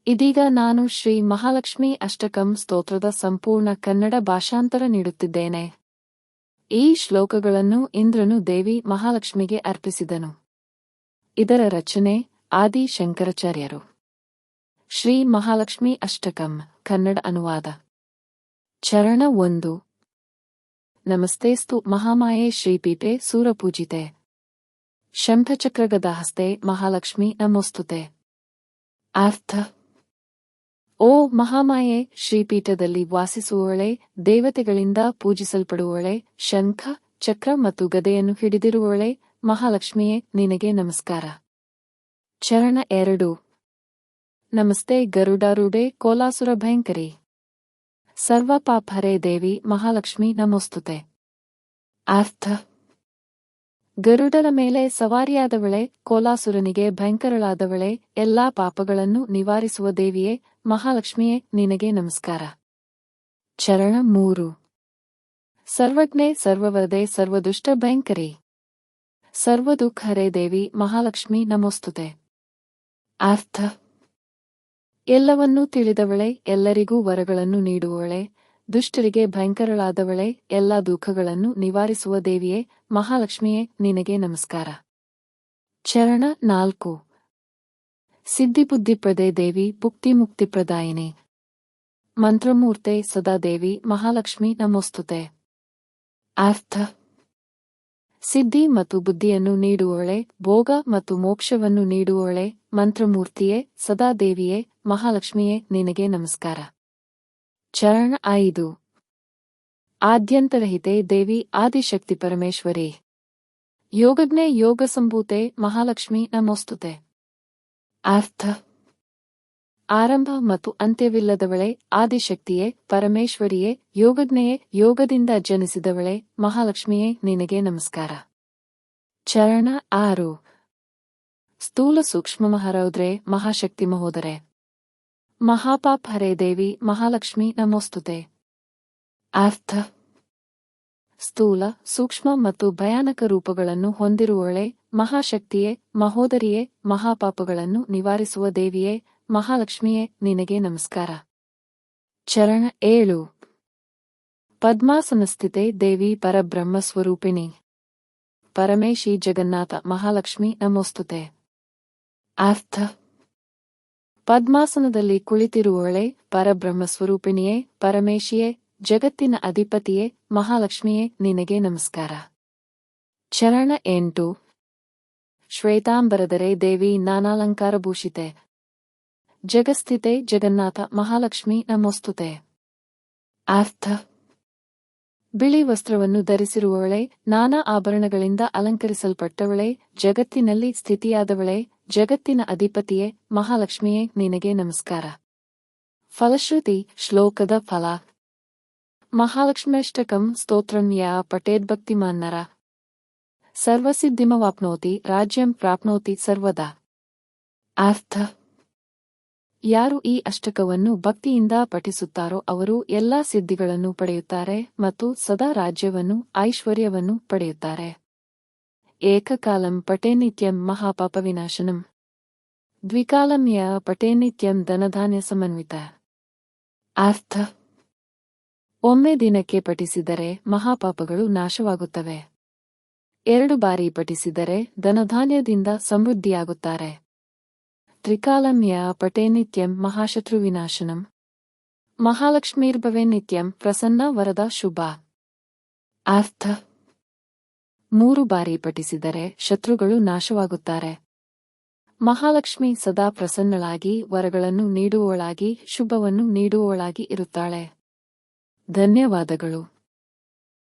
ಇದೀಗ ನಾನು ಶ್ರೀ ಮಹಾಲಕ್ಷ್ಮಿ ಅಷ್ಟಕಂ ಸ್ತೋತ್ರದ ಸಂಪೂರ್ಣ ಕನ್ನಡ ಭಾಷಾಂತರ ನೀಡುತ್ತಿದ್ದೇನೆ. ಈ ಶ್ಲೋಕಗಳನ್ನು ಇಂದ್ರನು ದೇವಿ ಮಹಾಲಕ್ಷ್ಮಿಗೆ ಅರ್ಪಿಸಿದನು. ಇದರ ರಚನೆ ಆದಿ ಶಂಕರಾಚಾರ್ಯರು. ಶ್ರೀ ಮಹಾಲಕ್ಷ್ಮಿ ಅಷ್ಟಕಂ ಕನ್ನಡ ಅನುವಾದ. ಚರಣ 1. ನಮಸ್ತೇಸ್ತು ಮಹಾಮಾಯೆ ಶ್ರೀಪೀಠೆ ಸೂರಪೂಜಿತೆ ಶಂಖಚಕ್ರಗದಾಹಸ್ತೆ ಮಹಾಲಕ್ಷ್ಮಿ ನಮೋಸ್ತುತೆ. ಅರ್ಥ: ಓ ಮಹಾಮಾಯೆ, ಶ್ರೀಪೀಠದಲ್ಲಿ ವಾಸಿಸುವವಳೆ, ದೇವತೆಗಳಿಂದ ಪೂಜಿಸಲ್ಪಡುವವಳೆ, ಶಂಖ, ಚಕ್ರ ಮತ್ತು ಗದೆಯನ್ನು ಹಿಡಿದಿರುವವಳೆ, ಮಹಾಲಕ್ಷ್ಮಿಯೇ, ನಿನಗೆ ನಮಸ್ಕಾರ. ಚರಣ 2. ನಮಸ್ತೆ ಗರುಡಾರೂಢೆ ಕೋಲಾಸುರ ಭಯಂಕರಿ ಸರ್ವಪಾಪಹರೆ ದೇವಿ ಮಹಾಲಕ್ಷ್ಮಿ ನಮೋಸ್ತುತೆ. ಅರ್ಥ: ಗರುಡನ ಮೇಲೆ ಸವಾರಿಯಾದವಳೆ, ಕೋಲಾಸುರನಿಗೆ ಭಯಂಕರಳಾದವಳೆ, ಎಲ್ಲಾ ಪಾಪಗಳನ್ನು ನಿವಾರಿಸುವ ದೇವಿಯೇ, ಮಹಾಲಕ್ಷ್ಮಿಯೇ, ನಿನಗೆ ನಮಸ್ಕಾರ. ಚರಣ 3. ಸರ್ವಜ್ಞೆ ಸರ್ವವರದೆ ಸರ್ವದುಷ್ಟ ಭಯಂಕರಿ ಸರ್ವದುಃಖಹರೆ ದೇವಿ ಮಹಾಲಕ್ಷ್ಮಿ ನಮೋಸ್ತುತೆ. ಅರ್ಥ: ಎಲ್ಲವನ್ನೂ ತಿಳಿದವಳೆ, ಎಲ್ಲರಿಗೂ ವರಗಳನ್ನು ನೀಡುವವಳೆ, ದುಷ್ಟರಿಗೆ ಭಯಂಕರಳಾದವಳೆ, ಎಲ್ಲಾ ದುಃಖಗಳನ್ನು ನಿವಾರಿಸುವ ದೇವಿಯೇ, ಮಹಾಲಕ್ಷ್ಮಿಯೇ, ನಿನಗೆ ನಮಸ್ಕಾರ. ಚರಣ 4. ಸಿದ್ಧಿಬುದ್ಧಿಪ್ರದೆ ದೇವಿ ಭುಕ್ತಿ ಮುಕ್ತಿಪ್ರದಾಯಿನಿ ಮಂತ್ರಮೂರ್ತೆ ಸದಾ ದೇವಿ ಮಹಾಲಕ್ಷ್ಮಿ ನಮೋಸ್ತುತೆ. ಅರ್ಥ: ಸಿದ್ಧಿ ಮತ್ತು ಬುದ್ಧಿಯನ್ನು ನೀಡುವವಳೆ, ಭೋಗ ಮತ್ತು ಮೋಕ್ಷವನ್ನು ನೀಡುವವಳೆ, ಮಂತ್ರಮೂರ್ತಿಯೇ, ಸದಾ ದೇವಿಯೇ, ಮಹಾಲಕ್ಷ್ಮಿಯೇ, ನಿನಗೆ ನಮಸ್ಕಾರ. ಚರಣ 5. ಆದ್ಯಂತರಹಿತೆ ದೇವಿ ಆದಿಶಕ್ತಿ ಪರಮೇಶ್ವರಿ ಯೋಗಜ್ಞೆ ಯೋಗಸಂಭೂತೆ ಮಹಾಲಕ್ಷ್ಮಿ ನಮೋಸ್ತುತೆ. ಅರ್ಥ: ಆರಂಭ ಮತ್ತು ಅಂತ್ಯವಿಲ್ಲದವಳೆ, ಆದಿಶಕ್ತಿಯೇ, ಪರಮೇಶ್ವರಿಯೇ, ಯೋಗಜ್ಞೆಯೇ, ಯೋಗದಿಂದ ಜನಿಸಿದವಳೆ, ಮಹಾಲಕ್ಷ್ಮಿಯೇ, ನಿನಗೆ ನಮಸ್ಕಾರ. ಚರಣ 6. ಸ್ಥೂಲ ಸೂಕ್ಷ್ಮಮಹಾರೌದ್ರೆ ಮಹಾಶಕ್ತಿ ಮಹೋದರೆ ಮಹಾಪಾಪಹರೆ ದೇವಿ ಮಹಾಲಕ್ಷ್ಮಿ ನಮೋಸ್ತುತೆ. ಅರ್ಥ: ಸ್ಥೂಲ, ಸೂಕ್ಷ್ಮ ಮತ್ತು ಭಯಾನಕ ರೂಪಗಳನ್ನು ಹೊಂದಿರುವವಳೆ, ಮಹಾಶಕ್ತಿಯೇ, ಮಹೋದರಿಯೇ, ಮಹಾಪಾಪಗಳನ್ನು ನಿವಾರಿಸುವ ದೇವಿಯೇ, ಮಹಾಲಕ್ಷ್ಮಿಯೇ, ನಿನಗೆ ನಮಸ್ಕಾರ. ಚರಣ 7. ಪದ್ಮಾಸನಸ್ಥಿತೆ ದೇವಿ ಪರಬ್ರಹ್ಮ ಸ್ವರೂಪಿಣಿ ಪರಮೇಶಿ ಜಗನ್ನಾಥ ಮಹಾಲಕ್ಷ್ಮಿ ನಮೋಸ್ತುತೆ. ಅರ್ಥ: ಪದ್ಮಾಸನದಲ್ಲಿ ಕುಳಿತಿರುವವಳೆ, ಪರಬ್ರಹ್ಮ ಸ್ವರೂಪಿಣಿಯೇ, ಪರಮೇಶಿಯೇ, ಜಗತ್ತಿನ ಅಧಿಪತಿಯೇ, ಮಹಾಲಕ್ಷ್ಮಿಯೇ, ನಿನಗೆ ನಮಸ್ಕಾರ. ಚರಣ 8. ಶ್ವೇತಾಂಬರಧರೆ ದೇವಿ ನಾನಾಲಂಕಾರಭೂಷಿತೆ ಜಗಸ್ಥಿತೆ ಜಗನ್ನಾಥ ಮಹಾಲಕ್ಷ್ಮಿ ನಮೋಸ್ತುತೆ. ಅರ್ಥ: ಬಿಳಿ ವಸ್ತ್ರವನ್ನು ಧರಿಸಿರುವವಳೆ, ನಾನಾ ಆಭರಣಗಳಿಂದ ಅಲಂಕರಿಸಲ್ಪಟ್ಟವಳೆ, ಜಗತ್ತಿನಲ್ಲಿ ಸ್ಥಿತಿಯಾದವಳೆ, ಜಗತ್ತಿನ ಅಧಿಪತಿಯೇ, ಮಹಾಲಕ್ಷ್ಮಿಯೇ, ನಿನಗೆ ನಮಸ್ಕಾರ. ಫಲಶ್ರುತಿ ಶ್ಲೋಕದ ಫಲ: ಮಹಾಲಕ್ಷ್ಮ್ಯಷ್ಟಕಂ ಸ್ತೋತ್ರಂ ಯಾ ಪಠೇದ್ಭಕ್ತಿಮಾನ್ ನರ ಸರ್ವಸಿದ್ಧಿಮವಾಪ್ನೋತಿ ರಾಜ್ಯಂ ಪ್ರಾಪ್ನೋತಿ ಸರ್ವದಾ. ಅರ್ಥ: ಯಾರು ಈ ಅಷ್ಟಕವನ್ನು ಭಕ್ತಿಯಿಂದ ಪಠಿಸುತ್ತಾರೋ ಅವರು ಎಲ್ಲಾ ಸಿದ್ಧಿಗಳನ್ನು ಪಡೆಯುತ್ತಾರೆ ಮತ್ತು ಸದಾ ರಾಜ್ಯವನ್ನು ಐಶ್ವರ್ಯವನ್ನು ಪಡೆಯುತ್ತಾರೆ. ಏಕಕಾಲಂ ಪಠೇನಿತ್ಯಂ ಮಹಾಪಾಪವಿನಾಶನಂ ದ್ವಿಕಾಲಂ ಯಾ ಪಠೇನಿತ್ಯಂ ಧನಧಾನ್ಯ ಸಮನ್ವಿತ. ಅರ್ಥ: ಒಮ್ಮೆ ದಿನಕ್ಕೆ ಪಠಿಸಿದರೆ ಮಹಾಪಾಪಗಳು ನಾಶವಾಗುತ್ತವೆ, 2 ಬಾರಿ ಪಠಿಸಿದರೆ ಧನಧಾನ್ಯದಿಂದ ಸಮೃದ್ಧಿಯಾಗುತ್ತಾರೆ. ತ್ರಿಕಾಲಂ ಯಾ ಪಠೇನಿತ್ಯಂ ಮಹಾಶತ್ರುವಿನಾಶನಂ ಮಹಾಲಕ್ಷ್ಮೀರ್ಭವೆ ನಿತ್ಯಂ ಪ್ರಸನ್ನ ವರದ ಶುಭ. ಅರ್ಥ: 3 ಬಾರಿ ಪಠಿಸಿದರೆ ಶತ್ರುಗಳು ನಾಶವಾಗುತ್ತಾರೆ, ಮಹಾಲಕ್ಷ್ಮಿ ಸದಾ ಪ್ರಸನ್ನಳಾಗಿ ವರಗಳನ್ನು ನೀಡುವವಳಾಗಿ ಶುಭವನ್ನು ನೀಡುವವಳಾಗಿ ಇರುತ್ತಾಳೆ. ಧನ್ಯವಾದಗಳು.